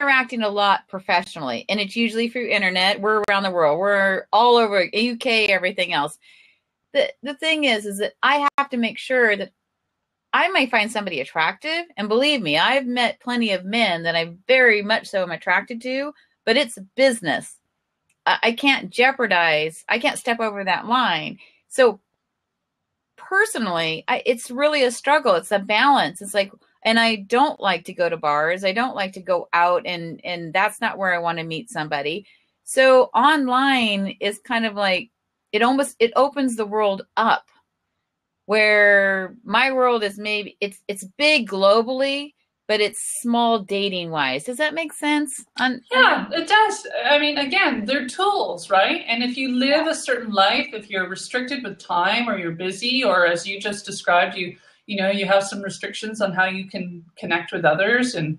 interacting a lot professionally, and it's usually through internet. We're around the world. We're all over UK, everything else. The thing is that I have to make sure that I might find somebody attractive, and believe me, I've met plenty of men that I very much so am attracted to, but it's business. I can't jeopardize, I can't step over that line. So personally, it's really a struggle. It's a balance. It's like, and I don't like to go to bars. I don't like to go out, and that's not where I want to meet somebody. So online is kind of like, it opens the world up, where my world is maybe it's big globally, but it's small dating wise. Does that make sense? Yeah, it does. I mean, again, they're tools, right? And if you live a certain life, if you're restricted with time or you're busy, or as you just described, you have some restrictions on how you can connect with others, and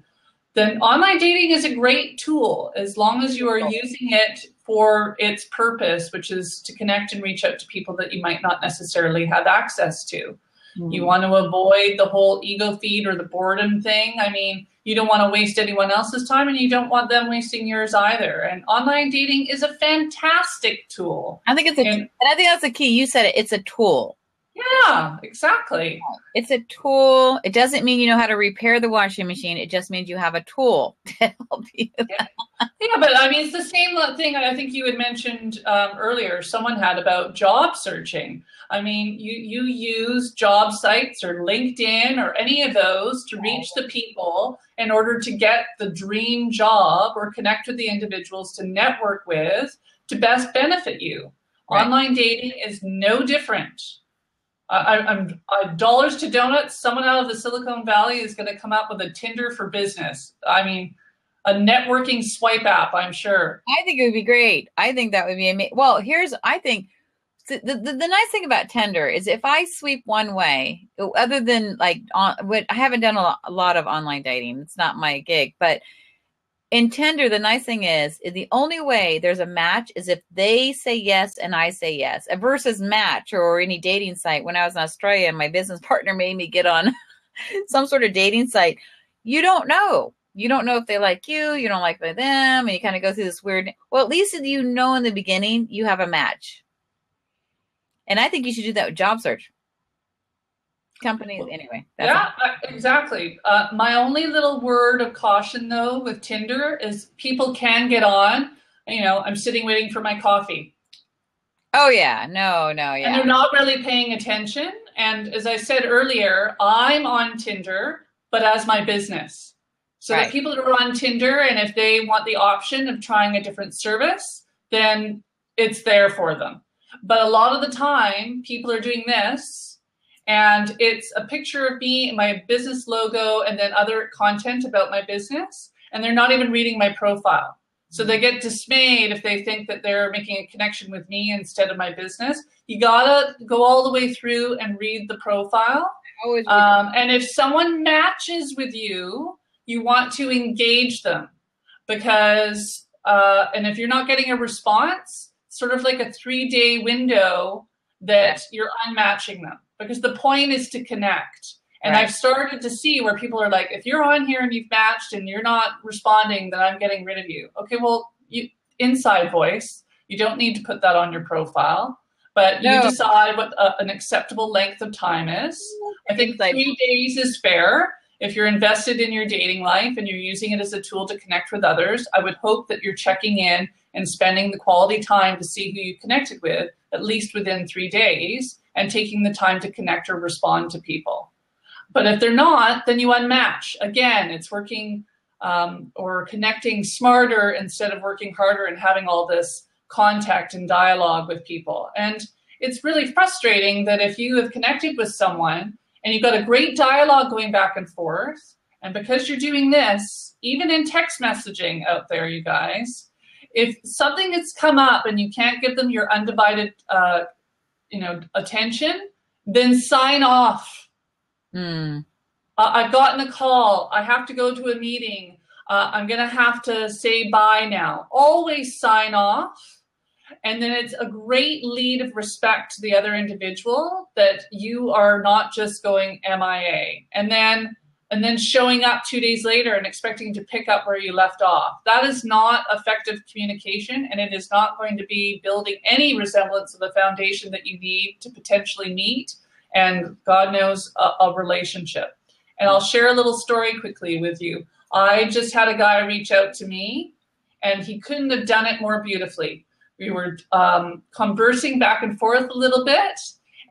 then online dating is a great tool as long as you are using it for its purpose, which is to connect and reach out to people that you might not necessarily have access to. Mm-hmm. You want to avoid the whole ego feed or the boredom thing. I mean, you don't want to waste anyone else's time, and you don't want them wasting yours either. And online dating is a fantastic tool. I think and I think that's the key. You said it. It's a tool. Yeah, exactly. It's a tool. It doesn't mean you know how to repair the washing machine. It just means you have a tool to help you. Yeah, but I mean, it's the same thing I think you had mentioned earlier. Someone had about job searching. I mean, you use job sites or LinkedIn or any of those to reach the people in order to get the dream job or connect with the individuals to network with to best benefit you. Right. Online dating is no different. I'm dollars to donuts. Someone out of the Silicon Valley is going to come up with a Tinder for business. I mean, a networking swipe app, I'm sure. I think it would be great. I think that would be amazing. Well, I think the nice thing about Tinder is if I sweep one way, other than like I haven't done a lot of online dating. It's not my gig, but in Tinder, the nice thing is the only way there's a match is if they say yes and I say yes, versus Match or any dating site. When I was in Australia, my business partner made me get on some sort of dating site. You don't know. You don't know if they like you. You don't like them, and you kind of go through this weird. Well, at least you know in the beginning you have a match. And I think you should do that with job search companies anyway. Yeah, exactly. My only little word of caution though with Tinder is people can get on, I'm sitting waiting for my coffee. Oh yeah, no, yeah. And they're not really paying attention. And as I said earlier, I'm on Tinder, but as my business. So right. The people that are on Tinder, and if they want the option of trying a different service, then it's there for them. But a lot of the time, people are doing this, and it's a picture of me, my business logo, and then other content about my business, and they're not even reading my profile. So they get dismayed if they think that they're making a connection with me instead of my business. You gotta go all the way through and read the profile. And if someone matches with you, you want to engage them, because, and if you're not getting a response, sort of like a 3-day window that you're unmatching them, because the point is to connect. And right. I've started to see where people are like, if you're on here and you've matched and you're not responding, then I'm getting rid of you. Okay, well, inside voice, you don't need to put that on your profile, but you decide what an acceptable length of time is. I think 3 days is fair. If you're invested in your dating life and you're using it as a tool to connect with others, I would hope that you're checking in and spending the quality time to see who you connected with, at least within 3 days, and taking the time to connect or respond to people. But if they're not, then you unmatch. Again, it's working or connecting smarter instead of working harder and having all this contact and dialogue with people. And it's really frustrating that if you have connected with someone and you've got a great dialogue going back and forth, and because you're doing this, even in text messaging out there, you guys, if something has come up and you can't give them your undivided attention, then sign off. I've gotten a call. I have to go to a meeting. I'm going to have to say bye now. Always sign off. And then it's a great lead of respect to the other individual that you are not just going MIA. And then and then showing up 2 days later and expecting to pick up where you left off. That is not effective communication, and it is not going to be building any resemblance of the foundation that you need to potentially meet, and God knows, a relationship. And I'll share a little story quickly with you. I just had a guy reach out to me, and he couldn't have done it more beautifully. We were conversing back and forth a little bit,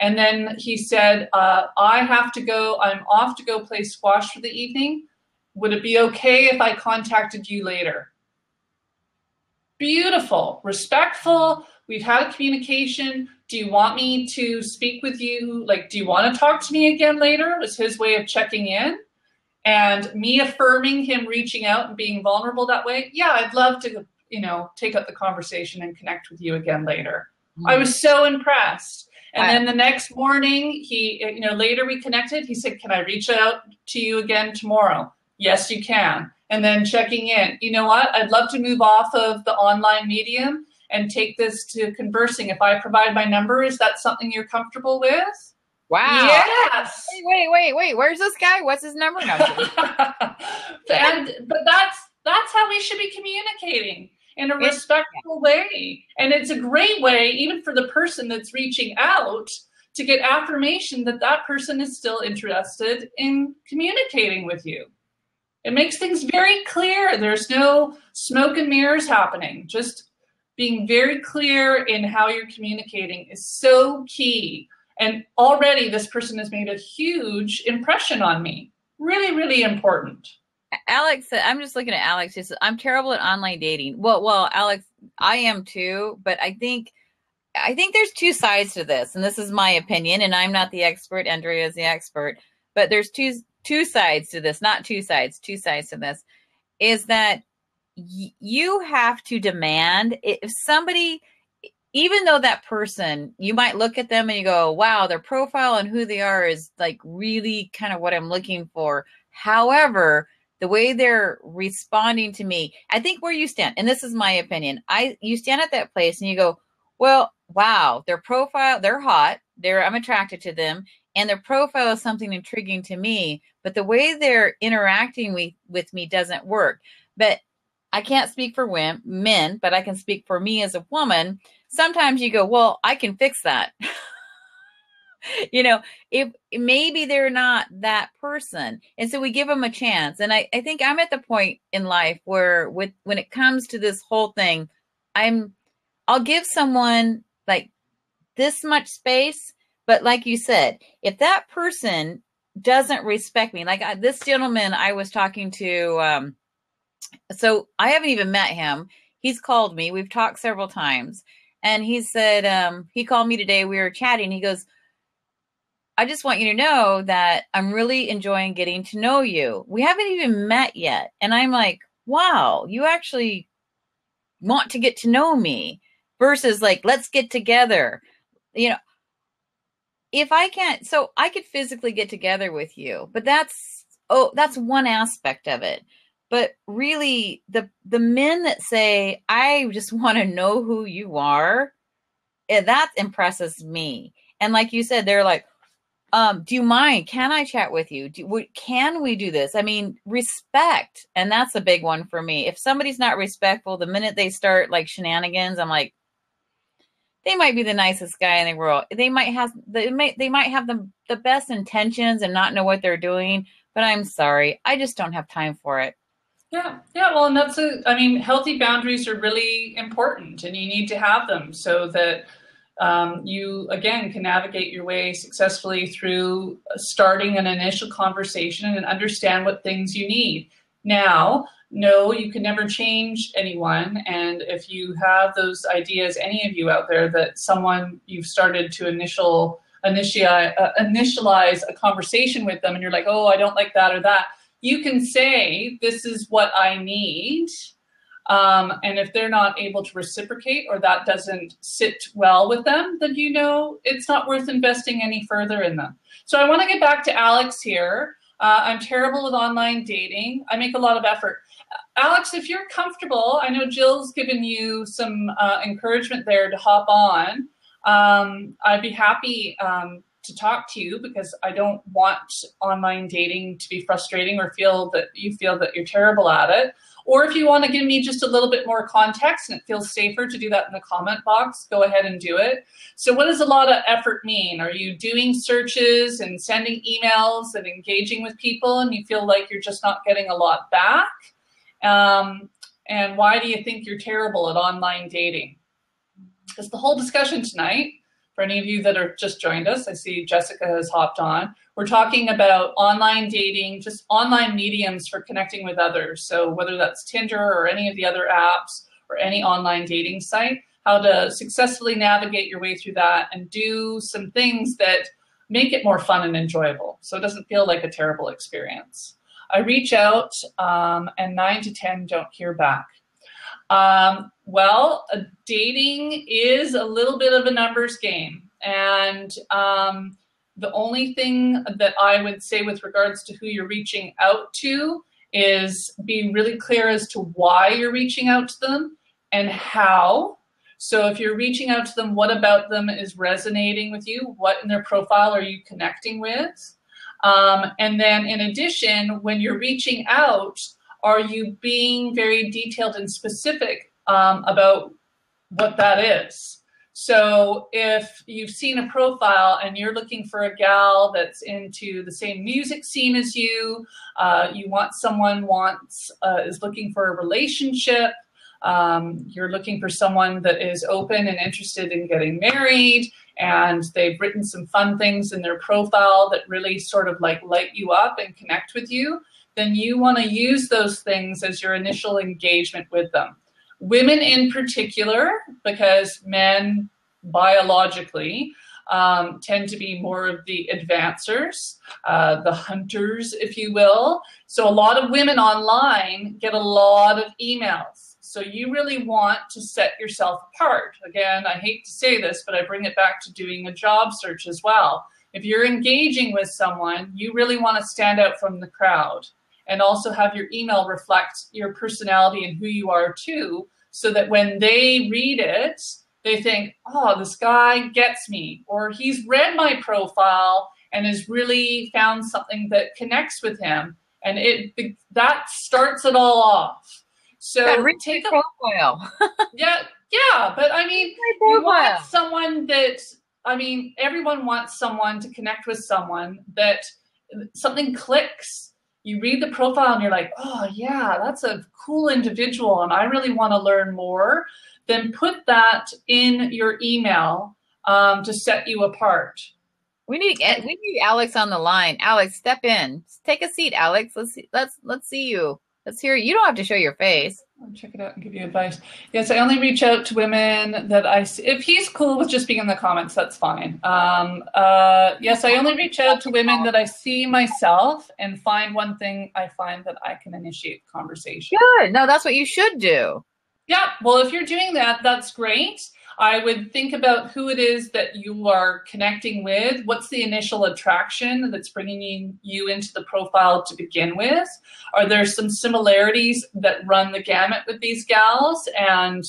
and then he said, I have to go, I'm off to go play squash for the evening. Would it be okay if I contacted you later? Beautiful, respectful, we've had a communication. Do you want me to speak with you? Like, do you want to talk to me again later? Was his way of checking in. And me affirming him reaching out and being vulnerable that way. Yeah, I'd love to, take up the conversation and connect with you again later. I was so impressed. And then the next morning, he, later we connected. He said, can I reach out to you again tomorrow? Yes, you can. And then checking in. You know what? I'd love to move off of the online medium and take this to conversing. If I provide my number, is that something you're comfortable with? Wow. Yes. Wait. Where's this guy? What's his number? But that's how we should be communicating, in a respectful way. And it's a great way, even for the person that's reaching out, to get affirmation that that person is still interested in communicating with you. It makes things very clear. There's no smoke and mirrors happening. Just being very clear in how you're communicating is so key. And already this person has made a huge impression on me. Really, really important. Alex, I'm just looking at Alex. He says, I'm terrible at online dating. Well, Alex, I am too, but I think there's two sides to this, and this is my opinion, and I'm not the expert. Andrea is the expert, but there's two sides to this, not two sides to this, is that you have to demand if somebody, even though that person, you might look at them and you go, wow, their profile and who they are is like really kind of what I'm looking for. However, the way they're responding to me, I think where you stand, and this is my opinion, you stand at that place and you go, well, wow, their profile, they're hot, I'm attracted to them, and their profile is something intriguing to me, but the way they're interacting with me doesn't work. But I can't speak for men, but I can speak for me as a woman. Sometimes you go, well, I can fix that. If maybe they're not that person. And so we give them a chance. And I think I'm at the point in life where when it comes to this whole thing, I'll give someone like this much space. But like you said, if that person doesn't respect me, like this gentleman I was talking to, so I haven't even met him. He's called me. We've talked several times. And he said, he called me today. We were chatting. He goes, I just want you to know that I'm really enjoying getting to know you. We haven't even met yet. And I'm like, wow, you actually want to get to know me versus like, let's get together. If I can't, so I could physically get together with you, but that's one aspect of it. But really the men that say, I just want to know who you are, that impresses me. And like you said, they're like, do you mind? Can I chat with you? Can we do this? I mean, respect. And that's a big one for me. If somebody's not respectful, the minute they start like shenanigans, I'm like, they might be the nicest guy in the world. They might have the best intentions and not know what they're doing, but I'm sorry. I just don't have time for it. Yeah. Well, and healthy boundaries are really important, and you need to have them so that you, again, can navigate your way successfully through starting an initial conversation and understand what things you need. Now, no, you can never change anyone. And if you have those ideas, any of you out there, that someone you've started to initialize a conversation with them and you're like, oh, I don't like that or that, you can say, this is what I need. And if they're not able to reciprocate or that doesn't sit well with them, then it's not worth investing any further in them. So I want to get back to Alex here. I'm terrible with online dating. I make a lot of effort. Alex, if you're comfortable, I know Jill's given you some encouragement there to hop on. I'd be happy to talk to you because I don't want online dating to be frustrating or feel that you're terrible at it. Or if you want to give me just a little bit more context and it feels safer to do that in the comment box, go ahead and do it. So what does a lot of effort mean? Are you doing searches and sending emails and engaging with people and you feel like you're just not getting a lot back? And why do you think you're terrible at online dating? Because the whole discussion tonight, for any of you that are just joined us, I see Jessica has hopped on. We're talking about online dating, just online mediums for connecting with others. So whether that's Tinder or any of the other apps or any online dating site, how to successfully navigate your way through that and do some things that make it more fun and enjoyable so it doesn't feel like a terrible experience. I reach out and 9 to 10 don't hear back. Well, dating is a little bit of a numbers game. And the only thing that I would say with regards to who you're reaching out to is be really clear as to why you're reaching out to them and how. So if you're reaching out to them, what about them is resonating with you? What in their profile are you connecting with? And then in addition, when you're reaching out, are you being very detailed and specific about what that is? So if you've seen a profile and you're looking for a gal that's into the same music scene as you, you want someone is looking for a relationship, you're looking for someone that is open and interested in getting married, and they've written some fun things in their profile that really sort of like light you up and connect with you, then you want to use those things as your initial engagement with them. Women in particular, because men biologically tend to be more of the advancers, the hunters, if you will. So a lot of women online get a lot of emails. So you really want to set yourself apart. Again, I hate to say this, but I bring it back to doing a job search as well. If you're engaging with someone, you really want to stand out from the crowd and also have your email reflect your personality and who you are too, so that when they read it, they think, oh, this guy gets me, or he's read my profile and has really found something that connects with him. And that starts it all off. So take a profile. yeah, but I mean, you want someone that, everyone wants someone to connect with someone that something clicks. You read the profile and you're like, oh yeah, that's a cool individual and I really want to learn more. Then put that in your email to set you apart. We need Alex on the line. Alex, step in. Take a seat, Alex. Let's see you. Let's hear you. You don't have to show your face. I'll check it out and give you advice. Yes, I only reach out to women that I see. If he's cool with just being in the comments, that's fine. Yes, I only reach out to women that I see myself and find one thing I find that I can initiate conversation. Good. No, that's what you should do. Yeah. Well, if you're doing that, that's great. I would think about who it is that you are connecting with. What's the initial attraction that's bringing you into the profile to begin with? Are there some similarities that run the gamut with these gals? And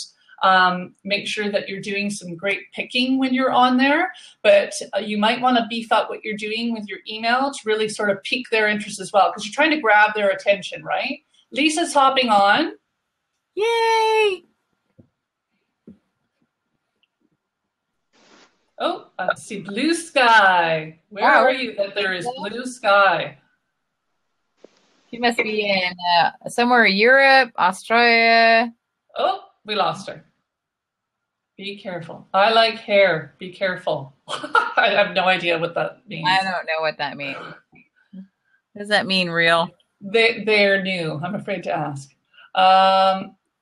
make sure that you're doing some great picking when you're on there. But you might want to beef up what you're doing with your email to really sort of pique their interest as well, because you're trying to grab their attention, right? Lisa's hopping on. Yay! Oh, I see blue sky. Where are you that there is blue sky? She must be in somewhere in Europe, Australia. Oh, we lost her. Be careful. I like hair. Be careful. I have no idea what that means. I don't know what that means. Does that mean real? They're new. I'm afraid to ask.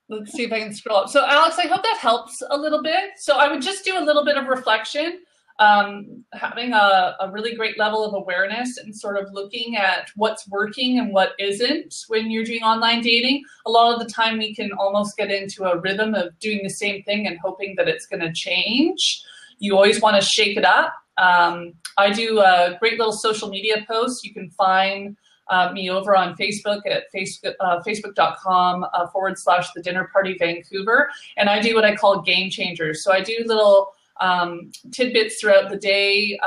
Let's see if I can scroll up. So Alex, I hope that helps a little bit. So I would just do a little bit of reflection, having a really great level of awareness and sort of looking at what's working and what isn't when you're doing online dating. A lot of the time we can almost get into a rhythm of doing the same thing and hoping that it's going to change. You always want to shake it up. I do a great little social media post. You can find me over on Facebook at facebook.com/The Dinner Party Vancouver. And I do what I call game changers. So I do little tidbits throughout the day,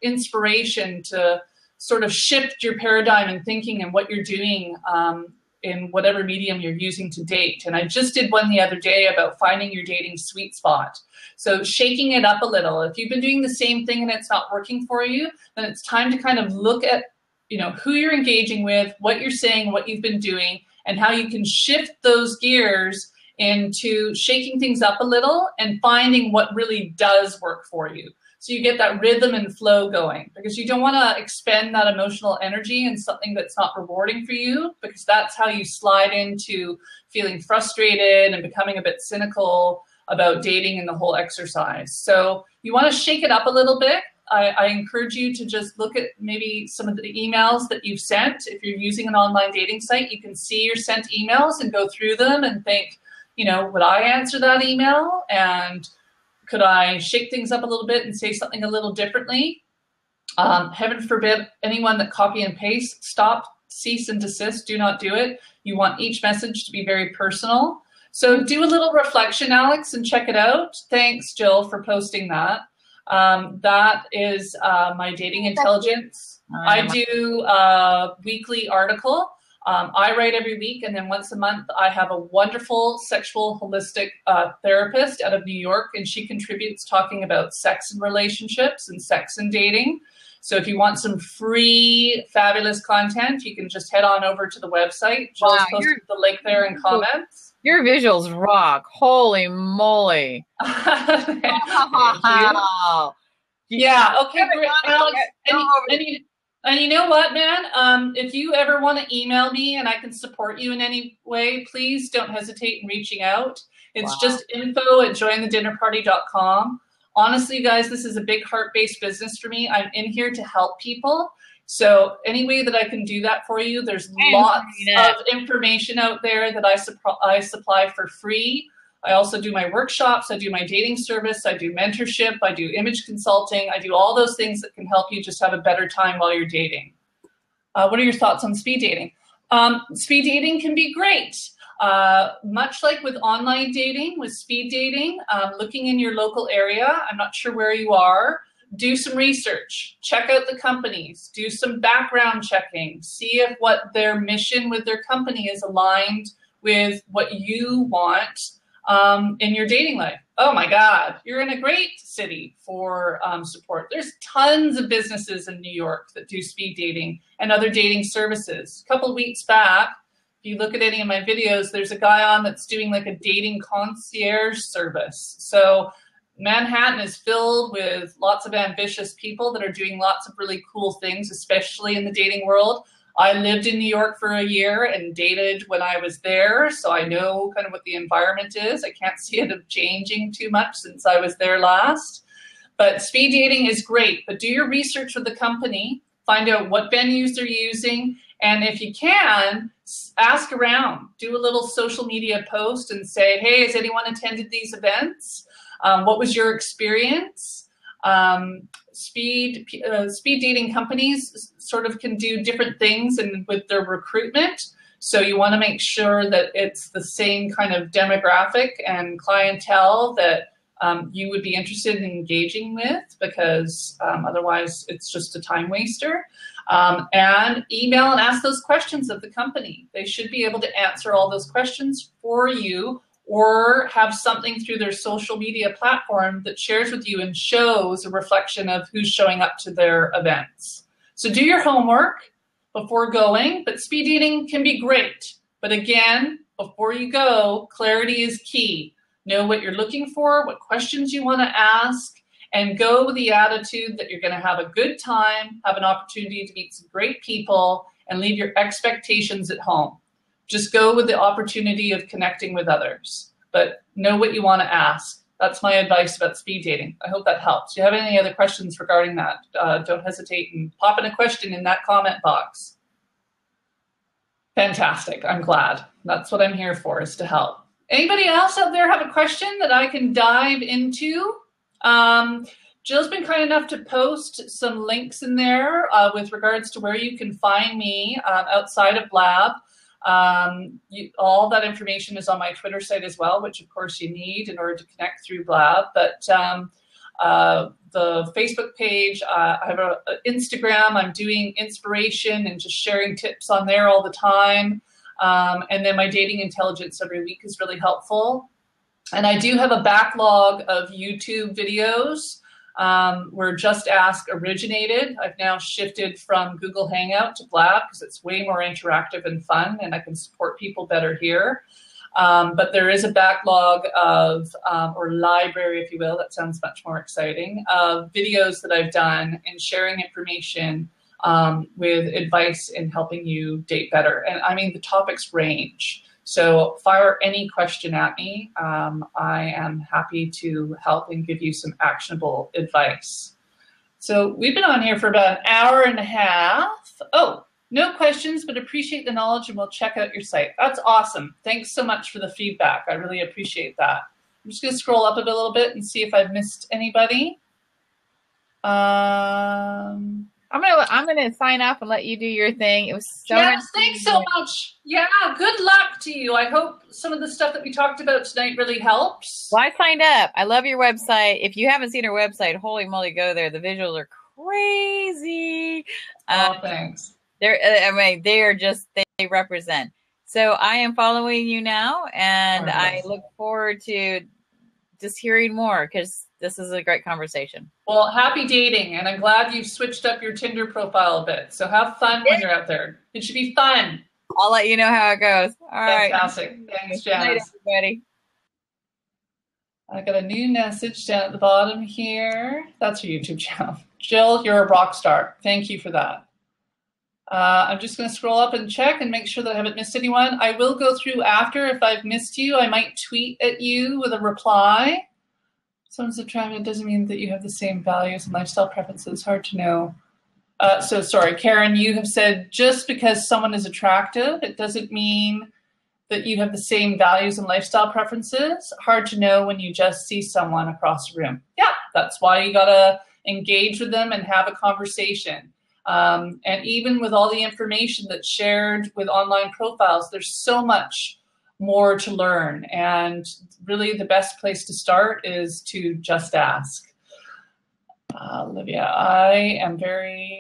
inspiration to sort of shift your paradigm and thinking and what you're doing in whatever medium you're using to date. And I just did one the other day about finding your dating sweet spot. So shaking it up a little. If you've been doing the same thing and it's not working for you, then it's time to kind of look at, you know, who you're engaging with, what you're saying, what you've been doing, and how you can shift those gears into shaking things up a little and finding what really does work for you. So you get that rhythm and flow going, because you don't want to expend that emotional energy in something that's not rewarding for you, because that's how you slide into feeling frustrated and becoming a bit cynical about dating and the whole exercise. So you want to shake it up a little bit. I encourage you to just look at maybe some of the emails that you've sent. If you're using an online dating site, you can see your sent emails and go through them and think, you know, would I answer that email? And could I shake things up a little bit and say something a little differently? Heaven forbid anyone that copy and paste, stop, cease and desist, do not do it. You want each message to be very personal. So do a little reflection, Alex, and check it out. Thanks, Jill, for posting that. That is my dating intelligence. I do a weekly article. I write every week, and then once a month I have a wonderful sexual holistic therapist out of New York, and she contributes talking about sex and relationships and sex and dating. So if you want some free, fabulous content, you can just head on over to the website. Jill's posted the link there in comments. Your visuals rock. Holy moly. Thank you. Yeah, okay, great. Alex, and you know what, man? If you ever want to email me and I can support you in any way, please don't hesitate in reaching out. It's just info@jointhedinnerparty.com. Honestly, you guys, this is a big heart-based business for me. I'm in here to help people. So any way that I can do that for you, there's lots of information out there that I supply for free. I also do my workshops, I do my dating service, I do mentorship, I do image consulting, I do all those things that can help you just have a better time while you're dating. What are your thoughts on speed dating? Speed dating can be great. Much like with online dating, with speed dating, looking in your local area, I'm not sure where you are, do some research, check out the companies, do some background checking, see if what their mission with their company is aligned with what you want in your dating life. Oh my God, you're in a great city for support. There's tons of businesses in New York that do speed dating and other dating services. A couple of weeks back, if you look at any of my videos, there's a guy on that's doing like a dating concierge service. So Manhattan is filled with lots of ambitious people that are doing lots of really cool things, especially in the dating world. I lived in New York for a year and dated when I was there, so I know kind of what the environment is. I can't see it changing too much since I was there last. But speed dating is great, but do your research with the company, find out what venues they're using, and if you can, ask around. Do a little social media post and say, hey, has anyone attended these events? What was your experience? Speed dating companies sort of can do different things with their recruitment. So you want to make sure that it's the same kind of demographic and clientele that you would be interested in engaging with, because otherwise it's just a time waster. And email and ask those questions of the company. They should be able to answer all those questions for you, or have something through their social media platform that shares with you and shows a reflection of who's showing up to their events. So do your homework before going, but speed dating can be great. But again, before you go, clarity is key. Know what you're looking for, what questions you want to ask, and go with the attitude that you're going to have a good time, have an opportunity to meet some great people, and leave your expectations at home. Just go with the opportunity of connecting with others, but know what you want to ask. That's my advice about speed dating. I hope that helps. If you have any other questions regarding that, don't hesitate and pop in a question in that comment box. Fantastic. I'm glad. That's what I'm here for, is to help. Anybody else out there have a question that I can dive into? Jill's been kind enough to post some links in there with regards to where you can find me outside of Blab. All that information is on my Twitter site as well, which of course you need in order to connect through Blab. But the Facebook page. I have an Instagram. I'm doing inspiration and just sharing tips on there all the time. And then my dating intelligence every week is really helpful. And I do have a backlog of YouTube videos where Just Ask originated. I've now shifted from Google Hangout to Blab because it's way more interactive and fun, and I can support people better here. But there is a backlog of, or library, if you will, that sounds much more exciting, of videos that I've done and sharing information with advice in helping you date better. And I mean, the topics range. So fire any question at me. I am happy to help and give you some actionable advice. So we've been on here for about an hour and a half. Oh, no questions, but appreciate the knowledge and we'll check out your site. That's awesome. Thanks so much for the feedback. I really appreciate that. I'm just going to scroll up a little bit and see if I've missed anybody. I'm gonna sign off and let you do your thing. It was so yes, thanks so much. Yeah, good luck to you. I hope some of the stuff that we talked about tonight really helps. Well, I signed up. I love your website. If you haven't seen our website, holy moly, go there. The visuals are crazy. Oh, thanks. They are just, they represent. So I am following you now, and I look forward to just hearing more because this is a great conversation. Well, happy dating, and I'm glad you've switched up your Tinder profile a bit. So have fun when you're out there. It should be fun. I'll let you know how it goes. All right. Fantastic. Thanks, Janice. Good night, everybody. I got a new message down at the bottom here. That's your YouTube channel. Jill, you're a rock star. Thank you for that. I'm just going to scroll up and check and make sure that I haven't missed anyone. I will go through after. If I've missed you, I might tweet at you with a reply. Someone's attractive doesn't mean that you have the same values and lifestyle preferences. Hard to know. So sorry, Karen, you have said just because someone is attractive, it doesn't mean that you have the same values and lifestyle preferences. Hard to know when you just see someone across the room. Yeah, that's why you gotta engage with them and have a conversation. And even with all the information that's shared with online profiles, there's so much more to learn, and really the best place to start is to just ask. Olivia, I am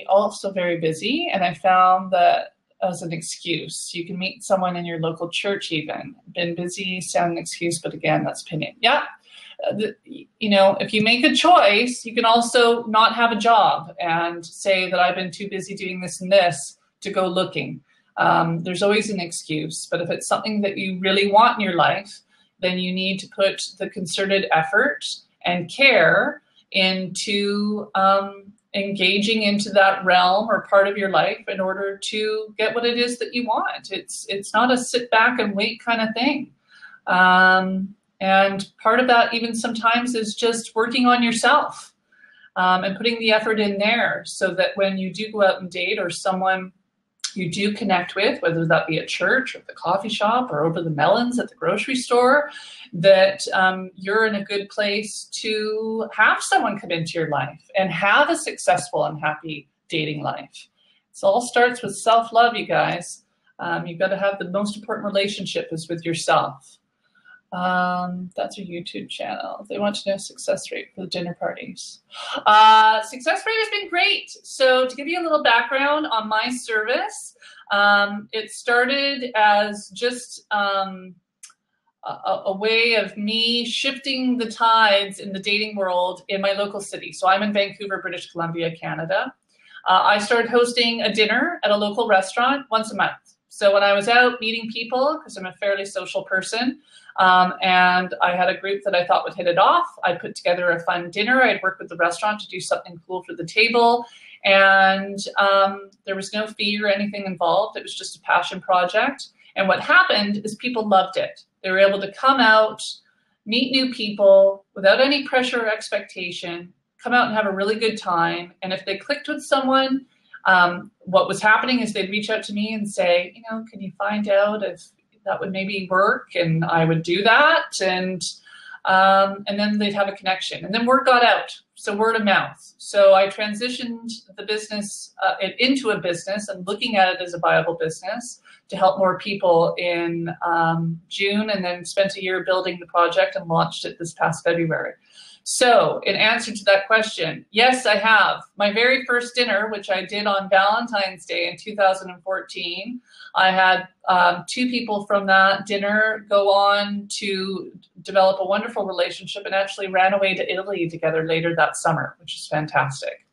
also very busy, and I found that as an excuse. You can meet someone in your local church even. Been busy, sound an excuse, but again, that's opinion. Yeah, if you make a choice, you can also not have a job and say that I've been too busy doing this and this to go looking. There's always an excuse, but if it's something that you really want in your life, then you need to put the concerted effort and care into engaging into that realm or part of your life in order to get what it is that you want. It's not a sit back and wait kind of thing. And part of that even sometimes is just working on yourself and putting the effort in there so that when you do go out and date or someone you do connect with, whether that be at church or at the coffee shop or over the melons at the grocery store, that you're in a good place to have someone come into your life and have a successful and happy dating life. It all starts with self-love, you guys. You've got to have the most important relationship is with yourself. That's a YouTube channel. They want to know success rate for the dinner parties. Success rate has been great. So to give you a little background on my service, it started as just a way of me shifting the tides in the dating world in my local city. So I'm in Vancouver, British Columbia, Canada. I started hosting a dinner at a local restaurant once a month. So when I was out meeting people, because I'm a fairly social person, and I had a group that I thought would hit it off, I put together a fun dinner. I'd work with the restaurant to do something cool for the table. And there was no fee or anything involved. It was just a passion project. And what happened is people loved it. They were able to come out, meet new people without any pressure or expectation, come out and have a really good time. And if they clicked with someone, what was happening is they'd reach out to me and say, can you find out if that would maybe work? And I would do that. And then they'd have a connection. And then word got out. So word of mouth. So I transitioned the business into a business and looking at it as a viable business to help more people in June, and then spent a year building the project and launched it this past February. So in answer to that question, yes, I have. My very first dinner, which I did on Valentine's Day in 2014, I had 2 people from that dinner go on to develop a wonderful relationship and actually ran away to Italy together later that summer, which is fantastic.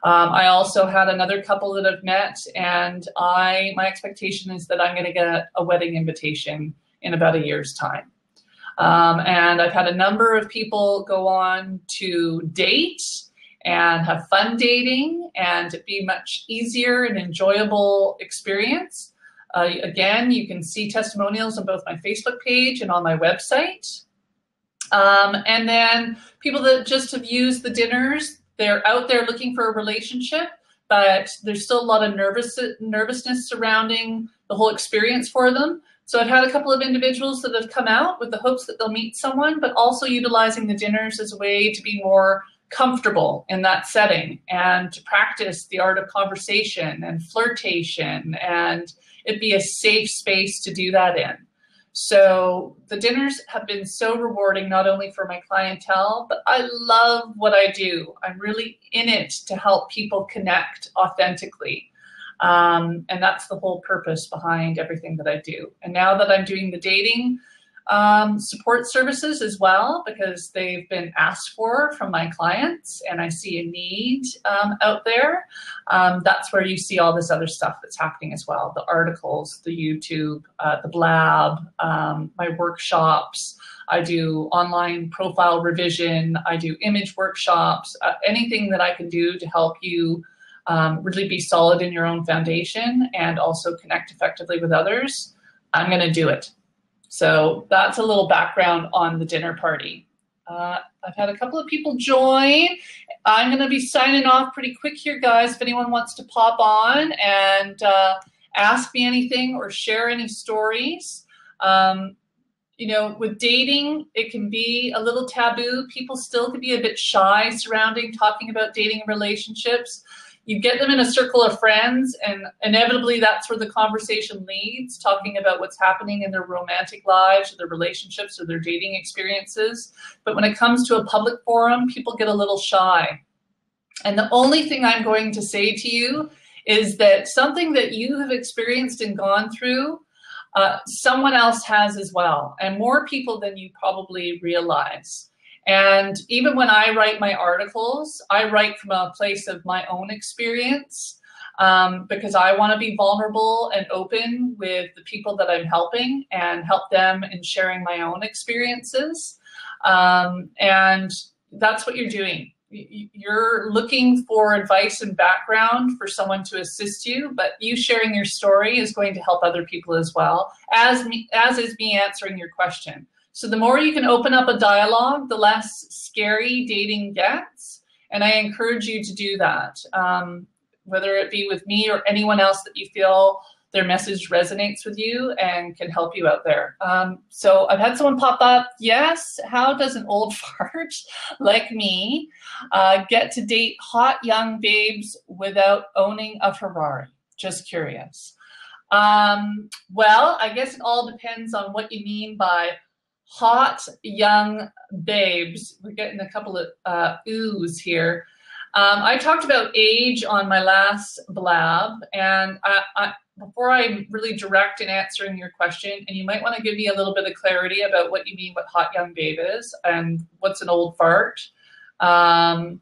I also had another couple that I've met, and my expectation is that I'm going to get a wedding invitation in about a year's time. And I've had a number of people go on to date and have fun dating and it be much easier and enjoyable experience. Again, you can see testimonials on both my Facebook page and on my website. And then people that just have used the dinners, they're out there looking for a relationship, but there's still a lot of nervousness surrounding the whole experience for them. So I've had a couple of individuals that have come out with the hopes that they'll meet someone, but also utilizing the dinners as a way to be more comfortable in that setting and to practice the art of conversation and flirtation, and it be a safe space to do that in. So the dinners have been so rewarding, not only for my clientele, but I love what I do. I'm really in it to help people connect authentically. And that's the whole purpose behind everything that I do. And now that I'm doing the dating support services as well, because they've been asked for from my clients and I see a need out there, that's where you see all this other stuff that's happening as well. The articles, the YouTube, the blab, my workshops. I do online profile revision. I do image workshops, anything that I can do to help you really be solid in your own foundation and also connect effectively with others. I'm going to do it. So that's a little background on the dinner party. I've had a couple of people join. I'm going to be signing off pretty quick here, guys. If anyone wants to pop on and ask me anything or share any stories. You know, with dating, it can be a little taboo. People still can be a bit shy surrounding talking about dating and relationships. You get them in a circle of friends, and inevitably that's where the conversation leads, talking about what's happening in their romantic lives or their relationships or their dating experiences. But when it comes to a public forum, people get a little shy. And the only thing I'm going to say to you is that something that you have experienced and gone through, someone else has as well, and more people than you probably realize. And even when I write my articles, I write from a place of my own experience because I want to be vulnerable and open with the people that I'm helping and help them in sharing my own experiences. And that's what you're doing. You're looking for advice and background for someone to assist you, but you sharing your story is going to help other people as well, as is me answering your question. So the more you can open up a dialogue, the less scary dating gets. And I encourage you to do that, whether it be with me or anyone else that you feel their message resonates with you and can help you out there. So I've had someone pop up. Yes, how does an old fart like me get to date hot young babes without owning a Ferrari? Just curious. Well, I guess it all depends on what you mean by hot young babes. We're getting a couple of oohs here. I talked about age on my last blab, and before I'm really direct in answering your question, and you might want to give me a little bit of clarity about what you mean what hot young babe is and what's an old fart. But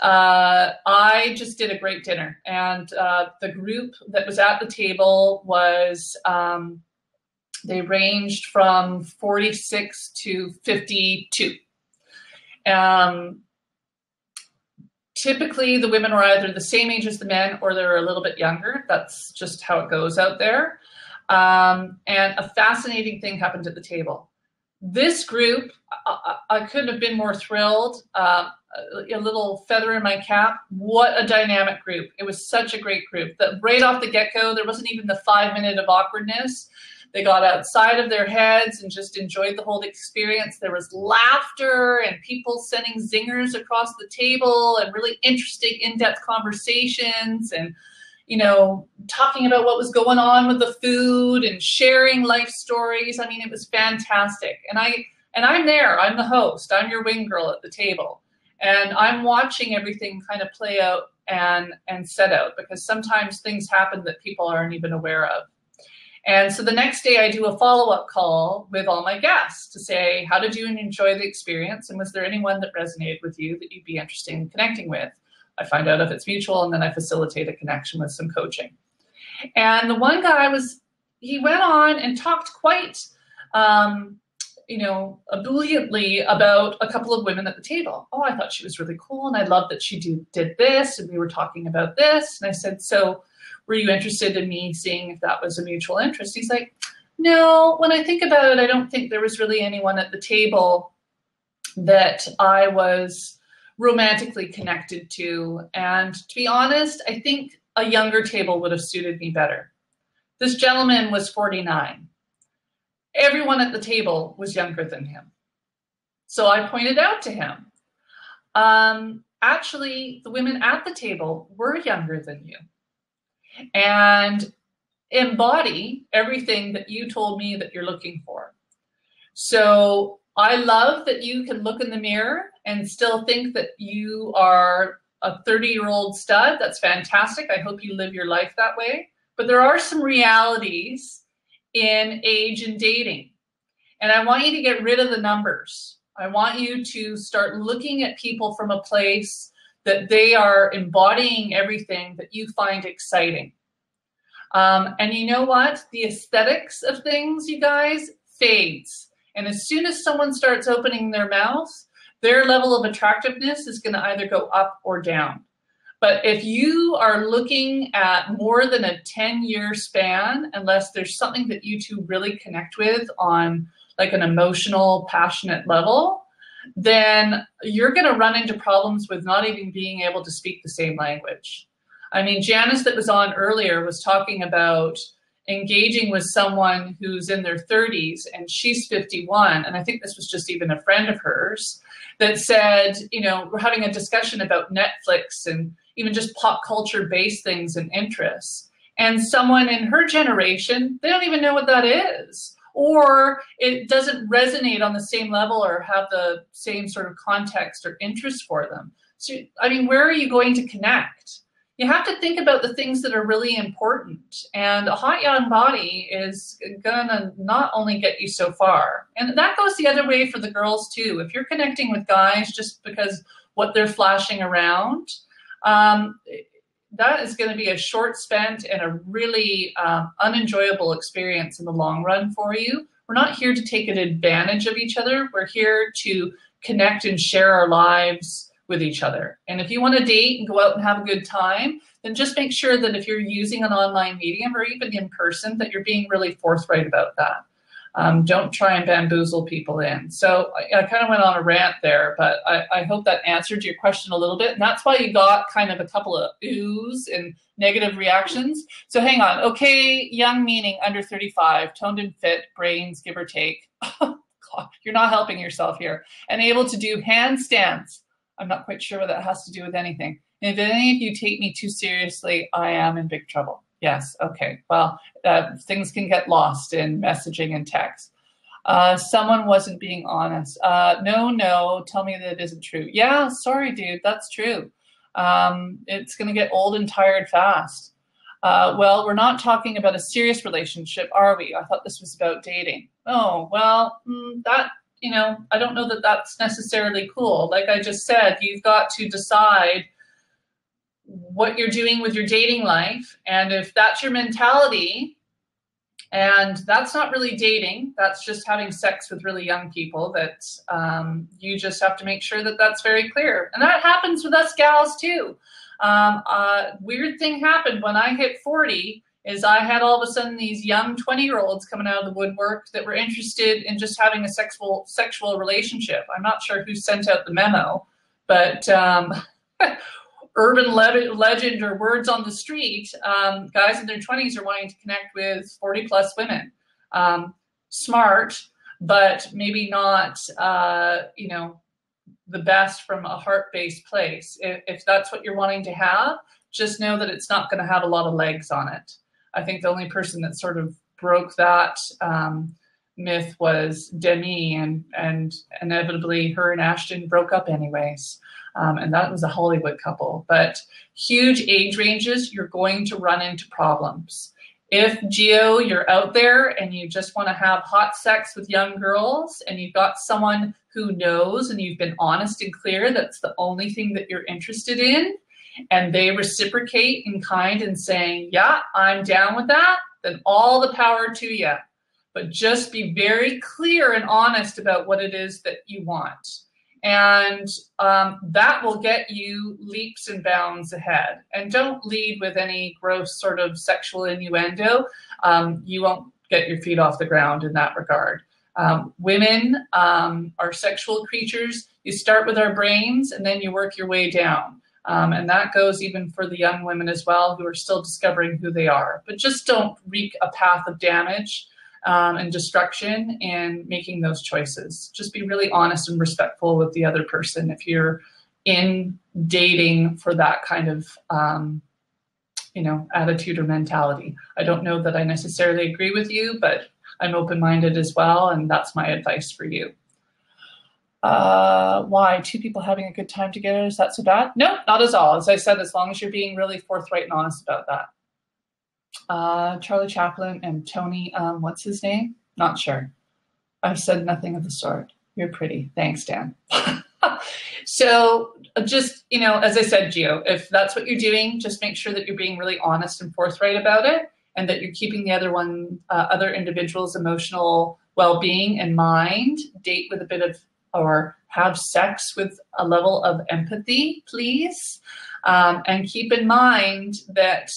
I just did a great dinner, and the group that was at the table was they ranged from 46 to 52. Typically, the women are either the same age as the men or they're a little bit younger. That's just how it goes out there. And a fascinating thing happened at the table. This group, I couldn't have been more thrilled. A little feather in my cap. What a dynamic group. It was such a great group. That right off the get-go, there wasn't even the 5 minute of awkwardness. They got outside of their heads and just enjoyed the whole experience. There was laughter and people sending zingers across the table and really interesting in-depth conversations and, you know, talking about what was going on with the food and sharing life stories. I mean, it was fantastic. And And I'm there, I'm the host, I'm your wing girl at the table. And I'm watching everything kind of play out and set out, because sometimes things happen that people aren't even aware of. And so the next day I do a follow-up call with all my guests to say, how did you enjoy the experience? And was there anyone that resonated with you that you'd be interested in connecting with? I find out if it's mutual, and then I facilitate a connection with some coaching. And the one guy he went on and talked quite, ebulliently about a couple of women at the table. Oh, I thought she was really cool, and I loved that she did this, and we were talking about this. And I said, so were you interested in me seeing if that was a mutual interest? He's like, no, when I think about it, I don't think there was really anyone at the table that I was romantically connected to. And to be honest, I think a younger table would have suited me better. This gentleman was 49. Everyone at the table was younger than him. So I pointed out to him, actually, the women at the table were younger than you and embody everything that you told me that you're looking for. So I love that you can look in the mirror and still think that you are a 30-year-old stud. That's fantastic. I hope you live your life that way. But there are some realities in age and dating. And I want you to get rid of the numbers. I want you to start looking at people from a place that they are embodying everything that you find exciting. And you know what? The aesthetics of things, you guys, fades. And as soon as someone starts opening their mouth, their level of attractiveness is going to either go up or down. But if you are looking at more than a 10-year span, unless there's something that you two really connect with on like an emotional, passionate level, then you're going to run into problems with not even being able to speak the same language. I mean, Janice that was on earlier was talking about engaging with someone who's in their 30s and she's 51. And I think this was just even a friend of hers that said, we're having a discussion about Netflix and even just pop culture based things and interests. And someone in her generation, they don't even know what that is, or it doesn't resonate on the same level or have the same sort of context or interest for them. So, I mean, where are you going to connect? You have to think about the things that are really important. And a hot young body is gonna not only get you so far, and that goes the other way for the girls too. If you're connecting with guys just because what they're flashing around, that is going to be a short spent and a really unenjoyable experience in the long run for you. We're not here to take advantage of each other. We're here to connect and share our lives with each other. And if you want to date and go out and have a good time, then just make sure that if you're using an online medium or even in person, that you're being really forthright about that. Don't try and bamboozle people in. So I kind of went on a rant there, but I hope that answered your question a little bit. And that's why you got kind of a couple of oohs and negative reactions. So hang on. Okay, young meaning under 35, toned and fit, brains, give or take. God, you're not helping yourself here. And able to do handstands. I'm not quite sure what that has to do with anything. And if any of you take me too seriously, I am in big trouble. Yes, okay. Well, things can get lost in messaging and text. Someone wasn't being honest. No, tell me that isn't true. Yeah, sorry, dude, that's true. It's going to get old and tired fast. Well, we're not talking about a serious relationship, are we? I thought this was about dating. Oh, well, I don't know that that's necessarily cool. Like I just said, you've got to decide what you're doing with your dating life. And if that's your mentality, and that's not really dating, that's just having sex with really young people, that you just have to make sure that that's very clear. And that happens with us gals too. Weird thing happened when I hit 40 is I had all of a sudden these young 20-year-olds coming out of the woodwork that were interested in just having a sexual relationship. I'm not sure who sent out the memo, but urban legend or words on the street, guys in their 20s are wanting to connect with 40-plus women. Smart, but maybe not, the best from a heart-based place. If that's what you're wanting to have, just know that it's not going to have a lot of legs on it. I think the only person that sort of broke that myth was Demi, and inevitably her and Ashton broke up anyways. And that was a Hollywood couple. But huge age ranges, you're going to run into problems. If, Gio, you're out there and you just want to have hot sex with young girls and you've got someone who knows and you've been honest and clear that's the only thing that you're interested in, and they reciprocate in kind and saying, yeah, I'm down with that, then all the power to you. But just be very clear and honest about what it is that you want. And that will get you leaps and bounds ahead. And don't lead with any gross sort of sexual innuendo. You won't get your feet off the ground in that regard. Women are sexual creatures. You start with our brains and then you work your way down. And that goes even for the young women as well who are still discovering who they are. But just don't wreak a path of damage and destruction in making those choices. Just be really honest and respectful with the other person if you're in dating for that kind of attitude or mentality. I don't know that I necessarily agree with you, but I'm open-minded as well, and that's my advice for you. Why? Two people having a good time together, is that so bad? No, not at all. As I said, as long as you're being really forthright and honest about that. Charlie Chaplin and Tony, what's his name? Not sure. I've said nothing of the sort. You're pretty. Thanks, Dan. So just, as I said, Gio, if that's what you're doing, just make sure that you're being really honest and forthright about it, and that you're keeping the other individual's emotional well-being in mind. Date with a bit of, or have sex with a level of empathy, please. And keep in mind that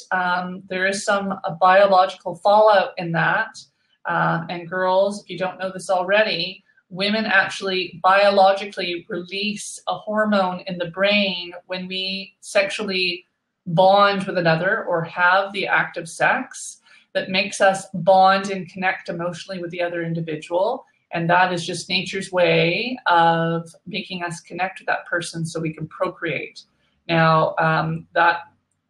there is some biological fallout in that. And girls, if you don't know this already, women actually biologically release a hormone in the brain when we sexually bond with another or have the act of sex that makes us bond and connect emotionally with the other individual. And that is just nature's way of making us connect with that person so we can procreate. Now, that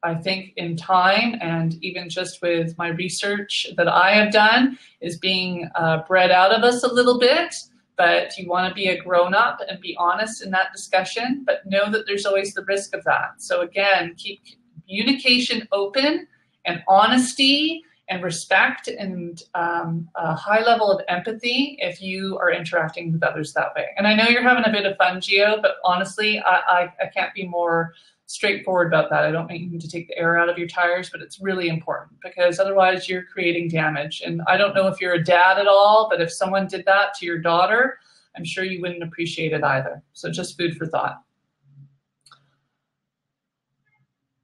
I think in time, and even just with my research that I have done, is being bred out of us a little bit. But you want to be a grown-up and be honest in that discussion, but know that there's always the risk of that. So again, keep communication open and honesty and respect and a high level of empathy if you are interacting with others that way. And I know you're having a bit of fun, Gio, but honestly, I can't be more straightforward about that. I don't mean to take the air out of your tires, but it's really important because otherwise you're creating damage. And I don't know if you're a dad at all, but if someone did that to your daughter, I'm sure you wouldn't appreciate it either. So just food for thought.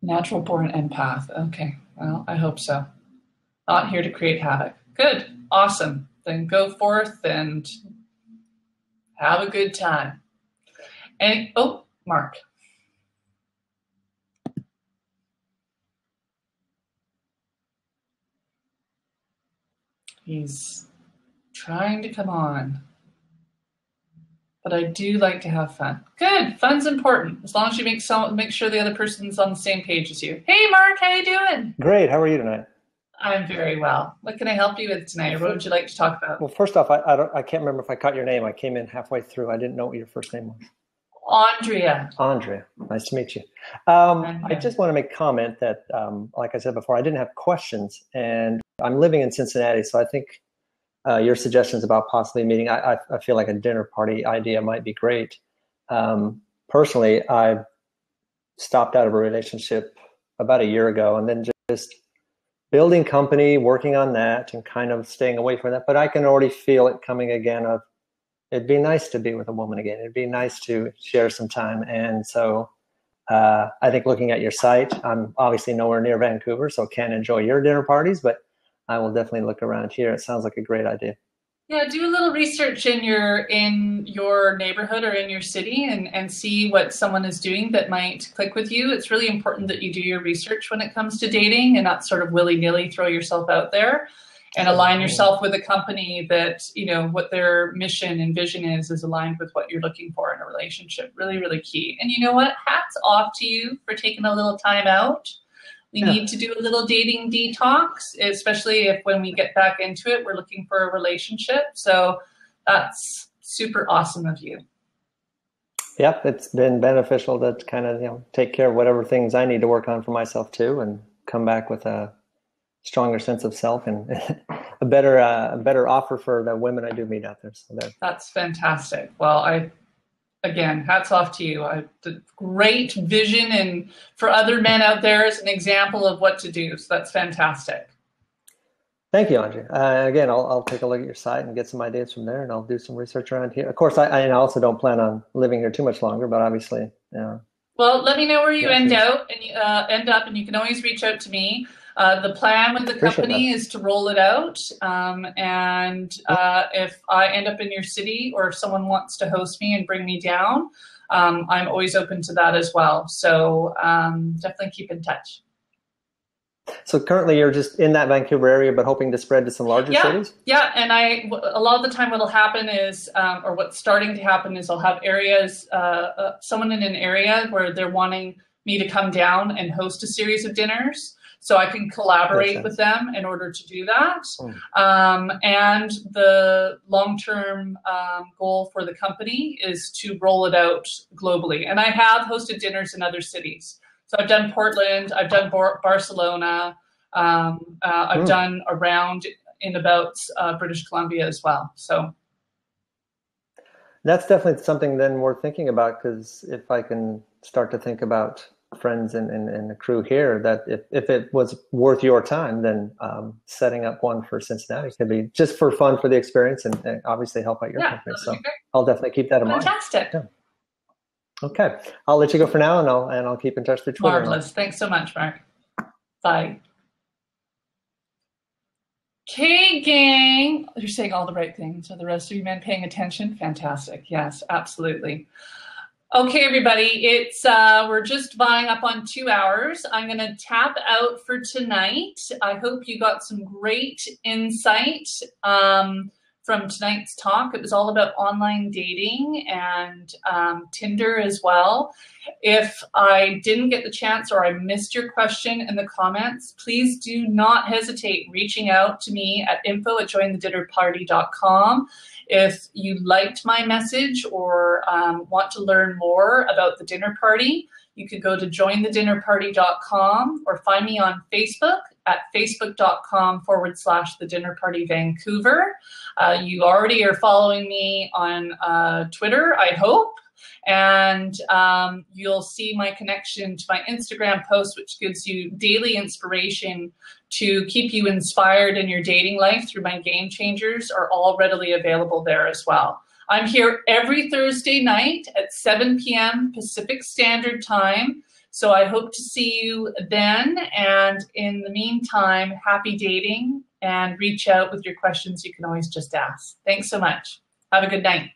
Natural born empath. Okay, well, I hope so. Not here to create havoc. Good, awesome. Then go forth and have a good time. And, oh, Mark. He's trying to come on. But I do like to have fun. Good, fun's important. As long as you make sure the other person's on the same page as you. Hey, Mark, how you doing? Great, how are you tonight? I'm very well. What can I help you with tonight, or what would you like to talk about? Well, first off, I can't remember if I caught your name. I came in halfway through. I didn't know what your first name was. Andrea. Andrea, nice to meet you. I just want to make a comment that, like I said before, I didn't have questions, and I'm living in Cincinnati, so I think your suggestions about possibly meeting, I feel like a dinner party idea might be great. Personally, I stopped out of a relationship about a year ago, and then just building company, working on that, and kind of staying away from that. But I can already feel it coming again of, it'd be nice to be with a woman again. It'd be nice to share some time. And so I think looking at your site, I'm obviously nowhere near Vancouver, so can't enjoy your dinner parties, but I will definitely look around here. It sounds like a great idea. Yeah, do a little research in your neighborhood or in your city and see what someone is doing that might click with you. It's really important that you do your research when it comes to dating and not sort of willy-nilly throw yourself out there, and align yourself with a company that, what their mission and vision is aligned with what you're looking for in a relationship. Really, really key. And you know what? Hats off to you for taking a little time out We need to do a little dating detox, especially if when we get back into it, we're looking for a relationship. So that's super awesome of you. Yep, it's been beneficial to kind of, take care of whatever things I need to work on for myself too, and come back with a stronger sense of self and a better offer for the women I do meet out there. So that's fantastic. Well, again, hats off to you. The great vision and for other men out there as an example of what to do. So that's fantastic. Thank you, Andrea. Again, I'll take a look at your site and get some ideas from there, and I'll do some research around here. Of course, I also don't plan on living here too much longer, but obviously. Well, let me know where you end up, and you can always reach out to me. The plan with the company is to roll it out, and if I end up in your city or if someone wants to host me and bring me down, I'm always open to that as well. So definitely keep in touch. So currently you're just in that Vancouver area, but hoping to spread to some larger cities? Yeah, and a lot of the time what'll happen is, or what's starting to happen is I'll have areas, someone in an area where they're wanting me to come down and host a series of dinners. So I can collaborate with them in order to do that. And the long-term goal for the company is to roll it out globally. And I have hosted dinners in other cities. So I've done Portland, I've done Barcelona, I've done around in about British Columbia as well. So that's definitely something then worth thinking about, because if I can start to think about friends and the crew here, that if it was worth your time, then setting up one for Cincinnati could be just for fun, for the experience, and obviously help out your company. So I'll definitely keep that in mind. Fantastic. Yeah. Okay, I'll let you go for now, and I'll keep in touch through Twitter. Marvelous. Thanks so much, Mark. Bye. Okay, gang. You're saying all the right things. Are the rest of you men paying attention? Fantastic. Yes, absolutely. Okay, everybody. It's we're just vying up on 2 hours. I'm going to tap out for tonight. I hope you got some great insight from tonight's talk. It was all about online dating and Tinder as well. If I didn't get the chance or I missed your question in the comments, please do not hesitate reaching out to me at info@jointhedinnerparty.com. If you liked my message or want to learn more about the dinner party, you could go to jointhedinnerparty.com or find me on Facebook at facebook.com/The Dinner Party Vancouver. You already are following me on Twitter, I hope. And you'll see my connection to my Instagram post, which gives you daily inspiration to keep you inspired in your dating life through my game changers, are all readily available there as well. I'm here every Thursday night at 7 p.m. Pacific Standard Time. So I hope to see you then. And in the meantime, happy dating, and reach out with your questions. You can always just ask. Thanks so much. Have a good night.